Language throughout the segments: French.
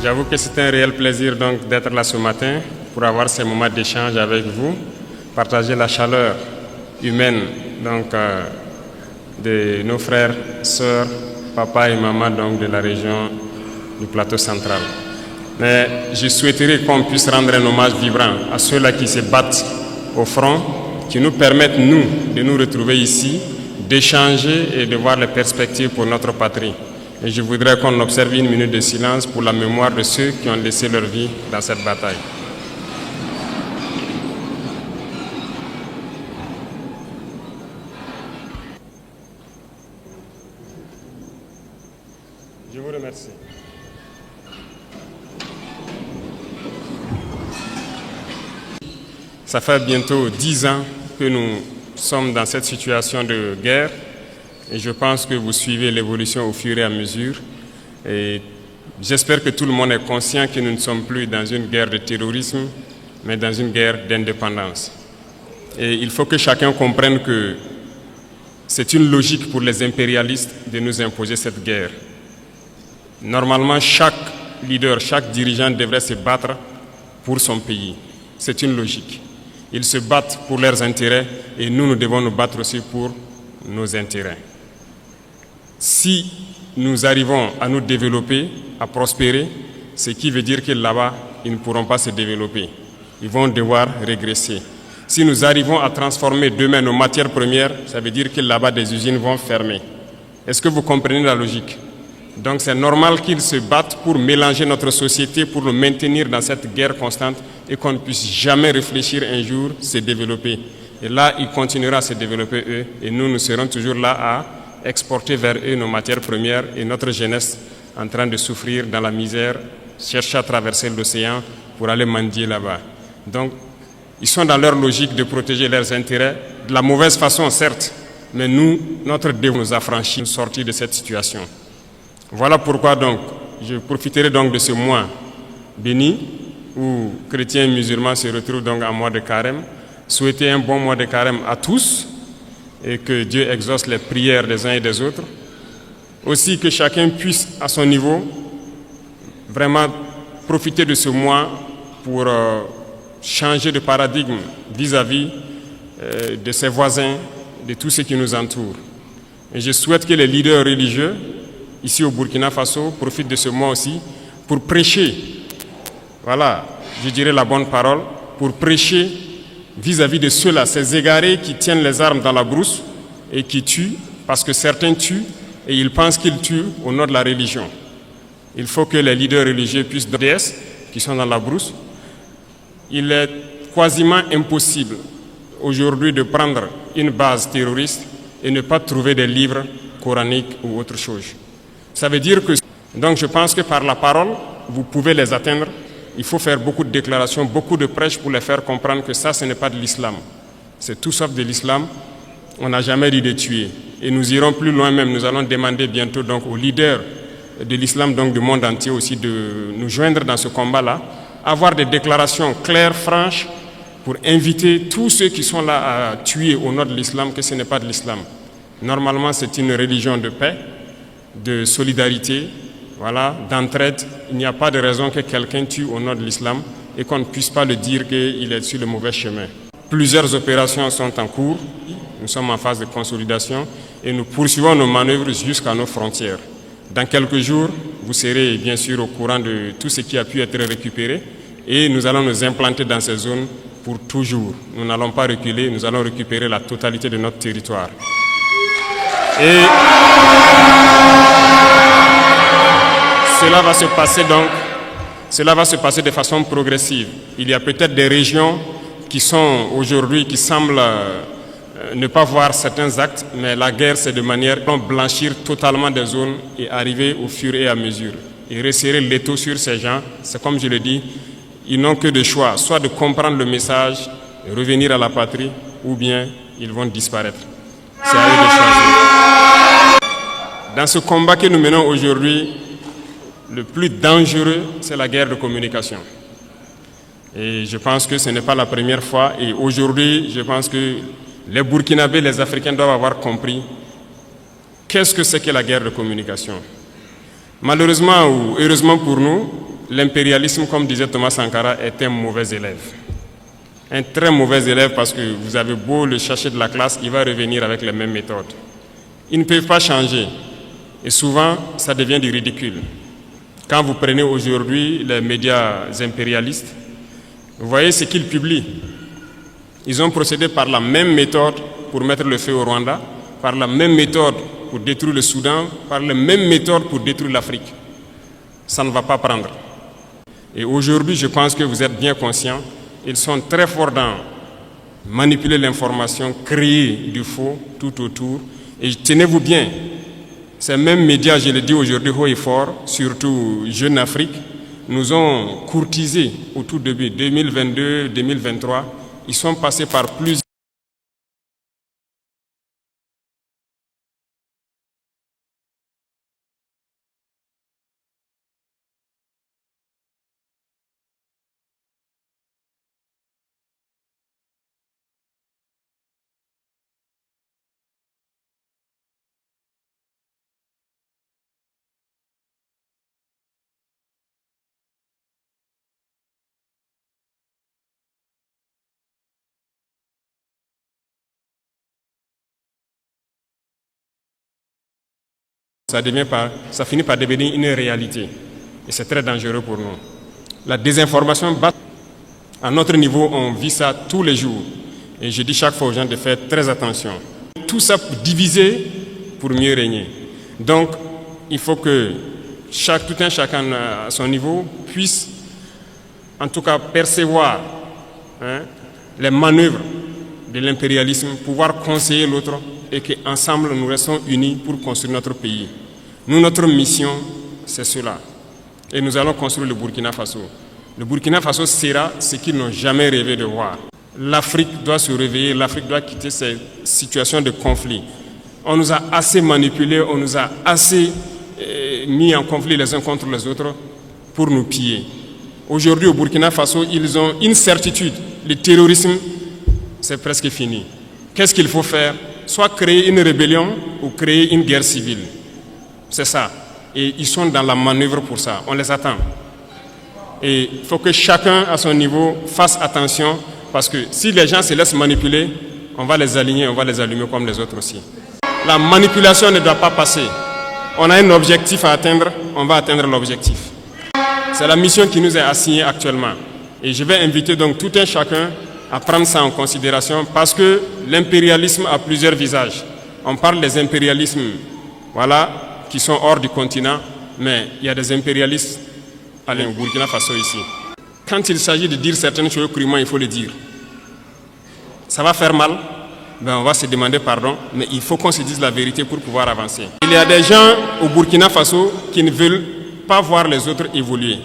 J'avoue que c'est un réel plaisir donc d'être là ce matin pour avoir ces moments d'échange avec vous, partager la chaleur humaine donc, de nos frères, sœurs, papa et maman donc, de la région du plateau central. Mais je souhaiterais qu'on puisse rendre un hommage vibrant à ceux-là qui se battent au front, qui nous permettent, nous, de nous retrouver ici, d'échanger et de voir les perspectives pour notre patrie. Et je voudrais qu'on observe une minute de silence pour la mémoire de ceux qui ont laissé leur vie dans cette bataille. Je vous remercie. Ça fait bientôt 10 ans que nous sommes dans cette situation de guerre. Et je pense que vous suivez l'évolution au fur et à mesure. Et j'espère que tout le monde est conscient que nous ne sommes plus dans une guerre de terrorisme, mais dans une guerre d'indépendance. Et il faut que chacun comprenne que c'est une logique pour les impérialistes de nous imposer cette guerre. Normalement, chaque leader, chaque dirigeant devrait se battre pour son pays. C'est une logique. Ils se battent pour leurs intérêts et nous devons nous battre aussi pour nos intérêts. Si nous arrivons à nous développer, à prospérer, ce qui veut dire que là-bas, ils ne pourront pas se développer. Ils vont devoir régresser. Si nous arrivons à transformer demain nos matières premières, ça veut dire que là-bas, des usines vont fermer. Est-ce que vous comprenez la logique? Donc c'est normal qu'ils se battent pour mélanger notre société, pour nous maintenir dans cette guerre constante et qu'on ne puisse jamais réfléchir un jour se développer. Et là, ils continueront à se développer eux et nous serons toujours là à exporter vers eux nos matières premières et notre jeunesse en train de souffrir dans la misère, chercher à traverser l'océan pour aller mendier là-bas. Donc, ils sont dans leur logique de protéger leurs intérêts, de la mauvaise façon certes, mais nous, notre devoir nous affranchit de sortir de cette situation. Voilà pourquoi donc, je profiterai donc de ce mois béni où chrétiens et musulmans se retrouvent donc en mois de carême, souhaiter un bon mois de carême à tous et que Dieu exauce les prières des uns et des autres. Aussi que chacun puisse à son niveau vraiment profiter de ce mois pour changer de paradigme vis-à-vis de ses voisins, de tous ceux qui nous entourent. Et je souhaite que les leaders religieux ici au Burkina Faso profitent de ce mois aussi pour prêcher, voilà, je dirais la bonne parole, pour prêcher vis-à-vis de ceux-là, ces égarés qui tiennent les armes dans la brousse et qui tuent, parce que certains tuent et ils pensent qu'ils tuent au nom de la religion. Il faut que les leaders religieux puissent dire qui sont dans la brousse. Il est quasiment impossible aujourd'hui de prendre une base terroriste et ne pas trouver des livres coraniques ou autre chose. Ça veut dire que, donc je pense que par la parole, vous pouvez les atteindre. Il faut faire beaucoup de déclarations, beaucoup de prêches pour les faire comprendre que ça, ce n'est pas de l'islam. C'est tout sauf de l'islam. On n'a jamais dit de tuer. Et nous irons plus loin même. Nous allons demander bientôt donc aux leaders de l'islam, donc du monde entier aussi, de nous joindre dans ce combat-là, avoir des déclarations claires, franches, pour inviter tous ceux qui sont là à tuer au nom de l'islam, que ce n'est pas de l'islam. Normalement, c'est une religion de paix, de solidarité, voilà, d'entraide. Il n'y a pas de raison que quelqu'un tue au nom de l'islam et qu'on ne puisse pas le dire qu'il est sur le mauvais chemin. Plusieurs opérations sont en cours. Nous sommes en phase de consolidation et nous poursuivons nos manœuvres jusqu'à nos frontières. Dans quelques jours, vous serez bien sûr au courant de tout ce qui a pu être récupéré et nous allons nous implanter dans ces zones pour toujours. Nous n'allons pas reculer, nous allons récupérer la totalité de notre territoire. Et cela va se passer de façon progressive. Il y a peut-être des régions qui sont aujourd'hui, qui semblent ne pas voir certains actes, mais la guerre, c'est de manière à blanchir totalement des zones et arriver au fur et à mesure. Et resserrer l'étau sur ces gens, c'est comme je le dis, ils n'ont que de choix, soit de comprendre le message, de revenir à la patrie, ou bien ils vont disparaître. C'est à eux de choisir. Dans ce combat que nous menons aujourd'hui, le plus dangereux, c'est la guerre de communication. Et je pense que ce n'est pas la première fois. Et aujourd'hui, je pense que les Burkinabés, les Africains doivent avoir compris qu'est-ce que c'est que la guerre de communication. Malheureusement ou heureusement pour nous, l'impérialisme, comme disait Thomas Sankara, est un mauvais élève. Un très mauvais élève parce que vous avez beau le chercher de la classe, il va revenir avec les mêmes méthodes. Ils ne peuvent pas changer. Et souvent, ça devient du ridicule. Quand vous prenez aujourd'hui les médias impérialistes, vous voyez ce qu'ils publient. Ils ont procédé par la même méthode pour mettre le feu au Rwanda, par la même méthode pour détruire le Soudan, par la même méthode pour détruire l'Afrique. Ça ne va pas prendre. Et aujourd'hui, je pense que vous êtes bien conscients, ils sont très forts dans manipuler l'information, créer du faux tout autour. Et tenez-vous bien, ces mêmes médias, je le dis aujourd'hui haut et fort, surtout Jeune Afrique, nous ont courtisés au tout début, 2022-2023. Ils sont passés par plusieurs. Ça finit par devenir une réalité. Et c'est très dangereux pour nous. La désinformation bat. À notre niveau, on vit ça tous les jours. Et je dis chaque fois aux gens de faire très attention. Tout ça pour diviser pour mieux régner. Donc, il faut que tout un chacun à son niveau puisse, en tout cas, percevoir les manœuvres de l'impérialisme, pouvoir conseiller l'autre et qu'ensemble nous restons unis pour construire notre pays. Nous, notre mission, c'est cela. Et nous allons construire le Burkina Faso. Le Burkina Faso sera ce qu'ils n'ont jamais rêvé de voir. L'Afrique doit se réveiller, l'Afrique doit quitter ces situations de conflit. On nous a assez manipulés, on nous a assez mis en conflit les uns contre les autres pour nous piller. Aujourd'hui, au Burkina Faso, ils ont une certitude. Le terrorisme, c'est presque fini. Qu'est-ce qu'il faut faire? Soit créer une rébellion ou créer une guerre civile. C'est ça. Et ils sont dans la manœuvre pour ça. On les attend. Et il faut que chacun, à son niveau, fasse attention. Parce que si les gens se laissent manipuler, on va les aligner, on va les allumer comme les autres aussi. La manipulation ne doit pas passer. On a un objectif à atteindre, on va atteindre l'objectif. C'est la mission qui nous est assignée actuellement. Et je vais inviter donc tout un chacun à prendre ça en considération parce que l'impérialisme a plusieurs visages. On parle des impérialismes, voilà, qui sont hors du continent, mais il y a des impérialistes au Burkina Faso ici. Quand il s'agit de dire certaines choses crûment, il faut le dire. Ça va faire mal, ben on va se demander pardon, mais il faut qu'on se dise la vérité pour pouvoir avancer. Il y a des gens au Burkina Faso qui ne veulent pas voir les autres évoluer.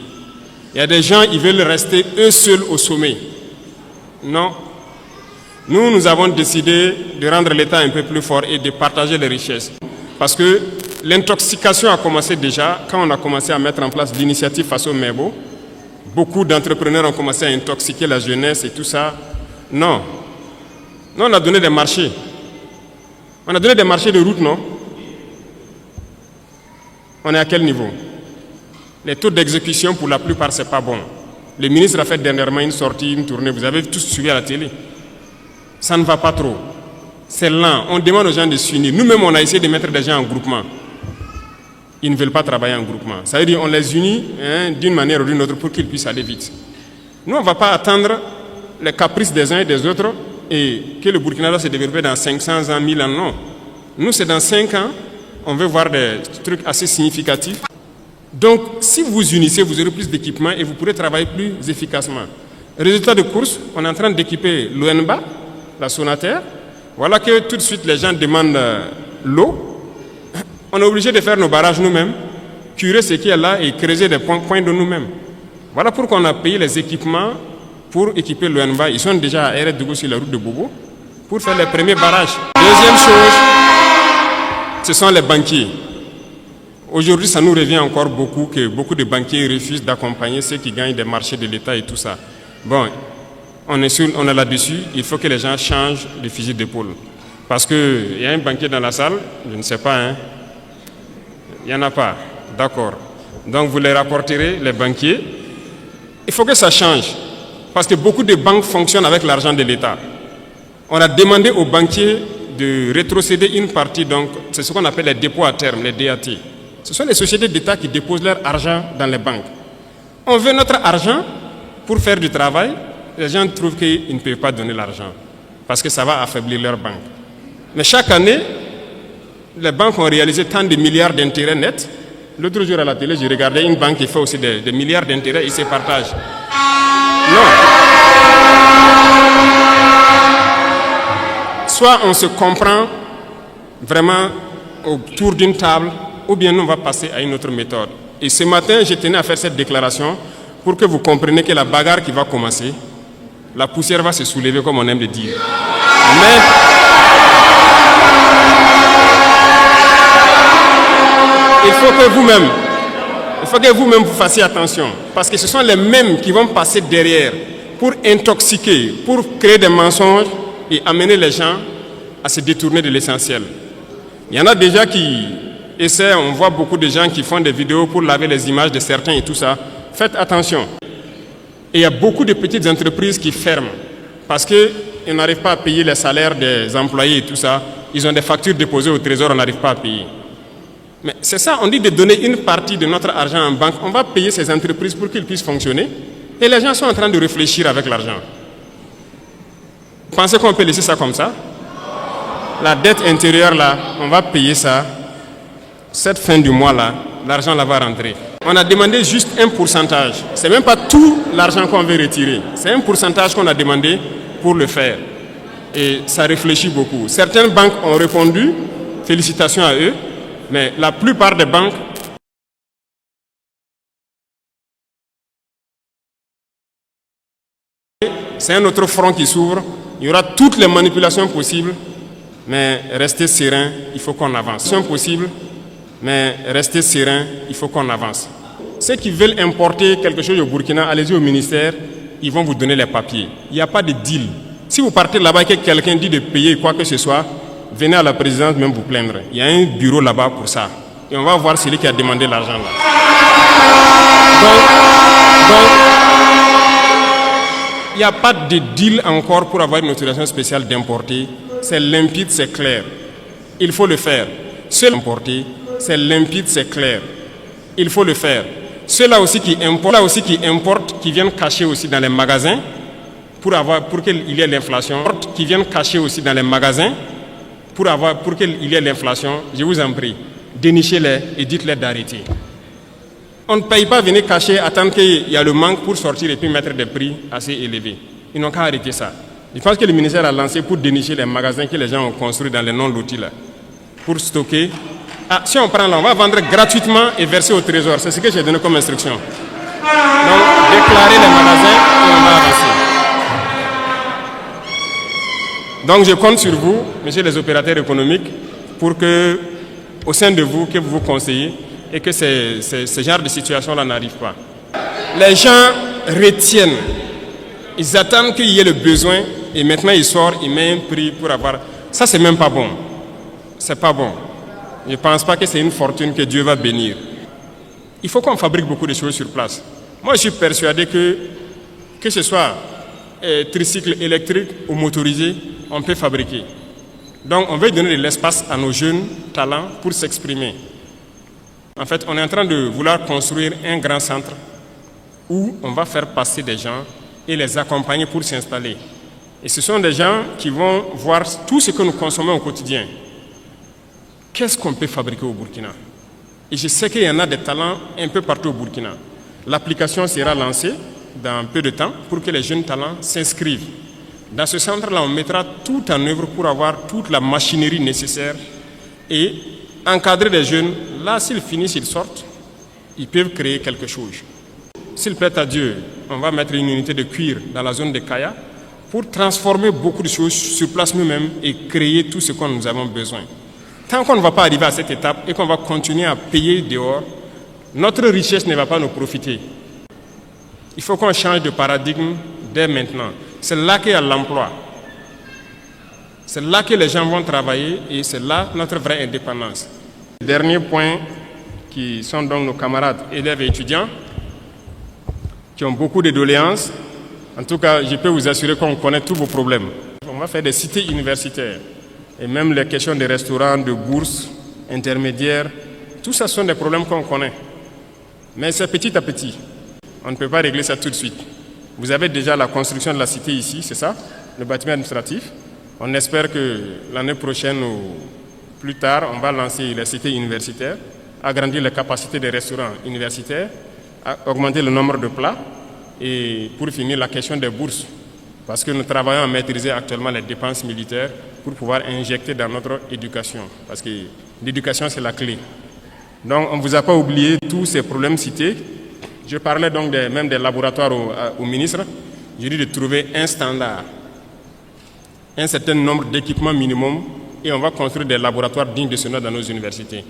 Il y a des gens qui veulent rester eux seuls au sommet. Non. Nous avons décidé de rendre l'État un peu plus fort et de partager les richesses. Parce que l'intoxication a commencé déjà quand on a commencé à mettre en place l'initiative Faso Mebo. Beaucoup d'entrepreneurs ont commencé à intoxiquer la jeunesse et tout ça. Non. Nous, on a donné des marchés. On a donné des marchés de route, non? On est à quel niveau? Les taux d'exécution, pour la plupart, ce n'est pas bon. Le ministre a fait dernièrement une sortie, une tournée. Vous avez tous suivi à la télé. Ça ne va pas trop. C'est lent. On demande aux gens de s'unir. Nous-mêmes, on a essayé de mettre des gens en groupement. Ils ne veulent pas travailler en groupement. Ça veut dire qu'on les unit d'une manière ou d'une autre pour qu'ils puissent aller vite. Nous, on ne va pas attendre les caprices des uns et des autres et que le Burkina doit se développer dans 500 ans, 1000 ans. Non. Nous, c'est dans 5 ans. On veut voir des trucs assez significatifs. Donc, si vous vous unissez, vous aurez plus d'équipement et vous pourrez travailler plus efficacement. Résultat de course, on est en train d'équiper l'ONBA, la Sonater. Voilà que tout de suite, les gens demandent l'eau. On est obligé de faire nos barrages nous-mêmes, curer ce qui est là et creuser des points de nous-mêmes. Voilà pourquoi on a payé les équipements pour équiper l'ONBA. Ils sont déjà à RDG sur la route de Bobo pour faire les premiers barrages. Deuxième chose, ce sont les banquiers. Aujourd'hui, ça nous revient encore beaucoup que beaucoup de banquiers refusent d'accompagner ceux qui gagnent des marchés de l'État et tout ça. Bon, on est là-dessus, il faut que les gens changent de fusil d'épaule. Parce qu'il y a un banquier dans la salle, je ne sais pas, il n'y en a pas, d'accord. Donc vous les rapporterez, les banquiers. Il faut que ça change, parce que beaucoup de banques fonctionnent avec l'argent de l'État. On a demandé aux banquiers de rétrocéder une partie, donc c'est ce qu'on appelle les dépôts à terme, les DAT. Ce sont les sociétés d'État qui déposent leur argent dans les banques. On veut notre argent pour faire du travail. Les gens trouvent qu'ils ne peuvent pas donner l'argent parce que ça va affaiblir leur banque. Mais chaque année, les banques ont réalisé tant de milliards d'intérêts nets. L'autre jour à la télé, j'ai regardé une banque qui fait aussi des milliards d'intérêts, ils se partagent. Non. Soit on se comprend vraiment autour d'une table, ou bien nous on va passer à une autre méthode. Et ce matin, je tenais à faire cette déclaration pour que vous compreniez que la bagarre qui va commencer, la poussière va se soulever comme on aime le dire. Mais il faut que vous-même vous fassiez attention, parce que ce sont les mêmes qui vont passer derrière pour intoxiquer, pour créer des mensonges et amener les gens à se détourner de l'essentiel. Il y en a déjà qui essaient, on voit beaucoup de gens qui font des vidéos pour laver les images de certains et tout ça. Faites attention. Et il y a beaucoup de petites entreprises qui ferment parce qu'ils n'arrivent pas à payer les salaires des employés et tout ça. Ils ont des factures déposées au trésor, on n'arrive pas à payer. Mais c'est ça, on dit de donner une partie de notre argent en banque. On va payer ces entreprises pour qu'ils puissent fonctionner. Et les gens sont en train de réfléchir avec l'argent. Vous pensez qu'on peut laisser ça comme ça? La dette intérieure là, on va payer ça. Cette fin du mois là, l'argent là va rentrer. On a demandé juste un pourcentage. Ce n'est même pas tout l'argent qu'on veut retirer. C'est un pourcentage qu'on a demandé pour le faire. Et ça réfléchit beaucoup. Certaines banques ont répondu, félicitations à eux, mais la plupart des banques c'est un autre front qui s'ouvre. Il y aura toutes les manipulations possibles, mais restez serein, il faut qu'on avance. C'est impossible, mais restez serein, il faut qu'on avance. Ceux qui veulent importer quelque chose au Burkina, allez-y au ministère, ils vont vous donner les papiers. Il n'y a pas de deal. Si vous partez là-bas et que quelqu'un dit de payer quoi que ce soit, venez à la présidence même vous plaindre. Il y a un bureau là-bas pour ça. Et on va voir celui qui a demandé l'argent là. Donc, il n'y a pas de deal encore pour avoir une autorisation spéciale d'importer. C'est limpide, c'est clair. Il faut le faire. Ceux importer, c'est limpide, c'est clair. Il faut le faire. Ceux-là aussi qui importent, qui viennent cacher aussi dans les magasins, pour qu'il y ait l'inflation, qui viennent cacher aussi dans les magasins, pour qu'il y ait l'inflation, je vous en prie, dénichez-les et dites-les d'arrêter. On ne paye pas venir cacher, attendre qu'il y a le manque pour sortir et puis mettre des prix assez élevés. Ils n'ont qu'à arrêter ça. Je pense que le ministère a lancé pour dénicher les magasins que les gens ont construits dans les non-lotis là, pour stocker. Ah, si on prend là, on va vendre gratuitement et verser au trésor. C'est ce que j'ai donné comme instruction. Donc, déclarer les magasins et on va avancer. Donc, je compte sur vous, messieurs les opérateurs économiques, pour que, au sein de vous, que vous vous conseillez et que ce genre de situation-là n'arrive pas. Les gens retiennent. Ils attendent qu'il y ait le besoin et maintenant ils sortent, ils mettent un prix pour avoir... Ça, c'est même pas bon. C'est pas bon. Je ne pense pas que c'est une fortune que Dieu va bénir. Il faut qu'on fabrique beaucoup de choses sur place. Moi, je suis persuadé que ce soit tricycle électrique ou motorisé, on peut fabriquer. Donc, on veut donner de l'espace à nos jeunes talents pour s'exprimer. En fait, on est en train de vouloir construire un grand centre où on va faire passer des gens et les accompagner pour s'installer. Et ce sont des gens qui vont voir tout ce que nous consommons au quotidien. Qu'est-ce qu'on peut fabriquer au Burkina? Et je sais qu'il y en a des talents un peu partout au Burkina. L'application sera lancée dans peu de temps pour que les jeunes talents s'inscrivent. Dans ce centre-là, on mettra tout en œuvre pour avoir toute la machinerie nécessaire et encadrer les jeunes. Là, s'ils finissent, ils sortent, ils peuvent créer quelque chose. S'il plaît à Dieu, on va mettre une unité de cuir dans la zone de Kaya pour transformer beaucoup de choses sur place nous-mêmes et créer tout ce que nous avons besoin. Tant qu'on ne va pas arriver à cette étape et qu'on va continuer à payer dehors, notre richesse ne va pas nous profiter. Il faut qu'on change de paradigme dès maintenant. C'est là qu'il y a l'emploi. C'est là que les gens vont travailler et c'est là notre vraie indépendance. Dernier point, qui sont donc nos camarades élèves et étudiants, qui ont beaucoup de doléances. En tout cas, je peux vous assurer qu'on connaît tous vos problèmes. On va faire des cités universitaires et même les questions des restaurants, de bourses, intermédiaires, tout ça sont des problèmes qu'on connaît. Mais c'est petit à petit. On ne peut pas régler ça tout de suite. Vous avez déjà la construction de la cité ici, c'est ça, le bâtiment administratif. On espère que l'année prochaine ou plus tard, on va lancer les cités universitaires, agrandir les capacités des restaurants universitaires, augmenter le nombre de plats et pour finir la question des bourses. Parce que nous travaillons à maîtriser actuellement les dépenses militaires pour pouvoir injecter dans notre éducation. Parce que l'éducation, c'est la clé. Donc, on ne vous a pas oublié tous ces problèmes cités. Je parlais donc même des laboratoires au ministre. Je dis de trouver un standard, un certain nombre d'équipements minimum et on va construire des laboratoires dignes de ce nom dans nos universités.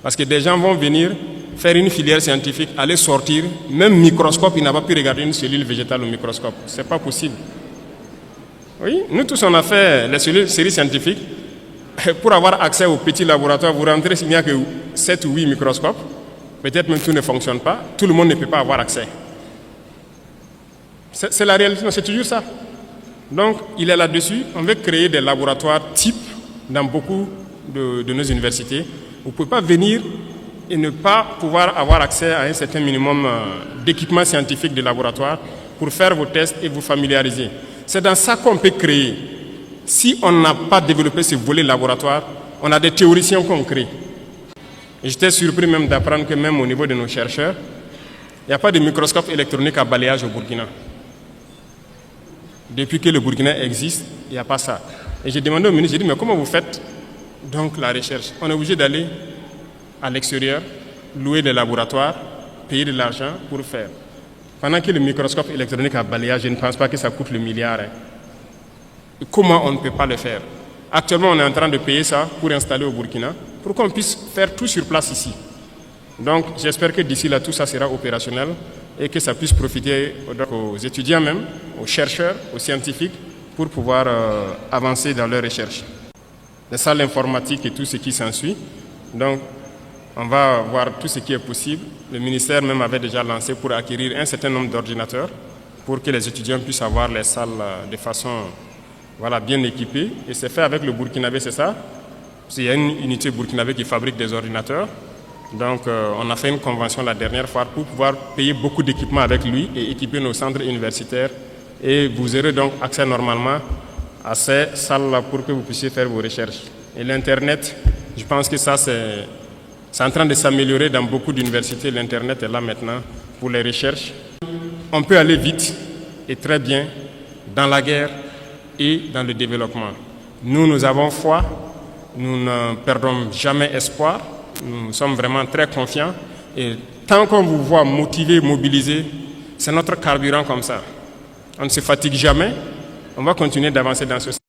Parce que des gens vont venir faire une filière scientifique, aller sortir, même microscope, il n'a pas pu regarder une cellule végétale au microscope. Ce n'est pas possible. Oui, nous tous on a fait les séries scientifiques. Pour avoir accès au petit laboratoire, vous rentrez, il n'y a que 7 ou 8 microscopes. Peut-être même tout ne fonctionne pas. Tout le monde ne peut pas avoir accès. C'est la réalité, c'est toujours ça. Donc, il est là-dessus. On veut créer des laboratoires types dans beaucoup de nos universités. Vous ne pouvez pas venir et ne pas pouvoir avoir accès à un certain minimum d'équipements scientifiques de laboratoire pour faire vos tests et vous familiariser. C'est dans ça qu'on peut créer. Si on n'a pas développé ce volet laboratoire, on a des théoriciens qu'on crée. Et j'étais surpris même d'apprendre que même au niveau de nos chercheurs, il n'y a pas de microscope électronique à balayage au Burkina. Depuis que le Burkina existe, il n'y a pas ça. Et j'ai demandé au ministre, j'ai dit, mais comment vous faites donc la recherche? On est obligé d'aller à l'extérieur, louer des laboratoires, payer de l'argent pour faire. Pendant que le microscope électronique à balayage, je ne pense pas que ça coûte le milliard. Comment on ne peut pas le faire? Actuellement, on est en train de payer ça pour installer au Burkina, pour qu'on puisse faire tout sur place ici. Donc, j'espère que d'ici là, tout ça sera opérationnel et que ça puisse profiter aux étudiants même, aux chercheurs, aux scientifiques, pour pouvoir avancer dans leurs recherches. C'est ça l'informatique et tout ce qui s'ensuit. Donc, on va voir tout ce qui est possible. Le ministère même avait déjà lancé pour acquérir un certain nombre d'ordinateurs pour que les étudiants puissent avoir les salles de façon bien équipée. Et c'est fait avec le Burkinabé, c'est ça? Il y a une unité burkinabé qui fabrique des ordinateurs. Donc, on a fait une convention la dernière fois pour pouvoir payer beaucoup d'équipements avec lui et équiper nos centres universitaires. Et vous aurez donc accès normalement à ces salles-là pour que vous puissiez faire vos recherches. Et l'Internet, je pense que ça, c'est en train de s'améliorer dans beaucoup d'universités. L'Internet est là maintenant pour les recherches. On peut aller vite et très bien dans la guerre et dans le développement. Nous avons foi, nous ne perdons jamais espoir, nous sommes vraiment très confiants. Et tant qu'on vous voit motivé, mobilisé, c'est notre carburant comme ça. On ne se fatigue jamais, on va continuer d'avancer dans ce sens.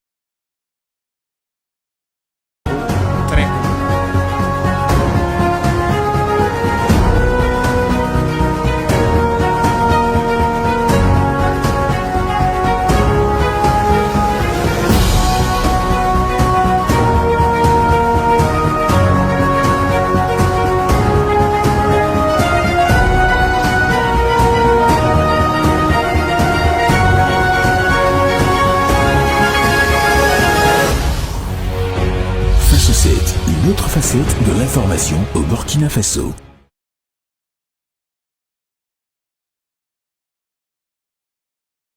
Une autre facette de l'information au Burkina Faso.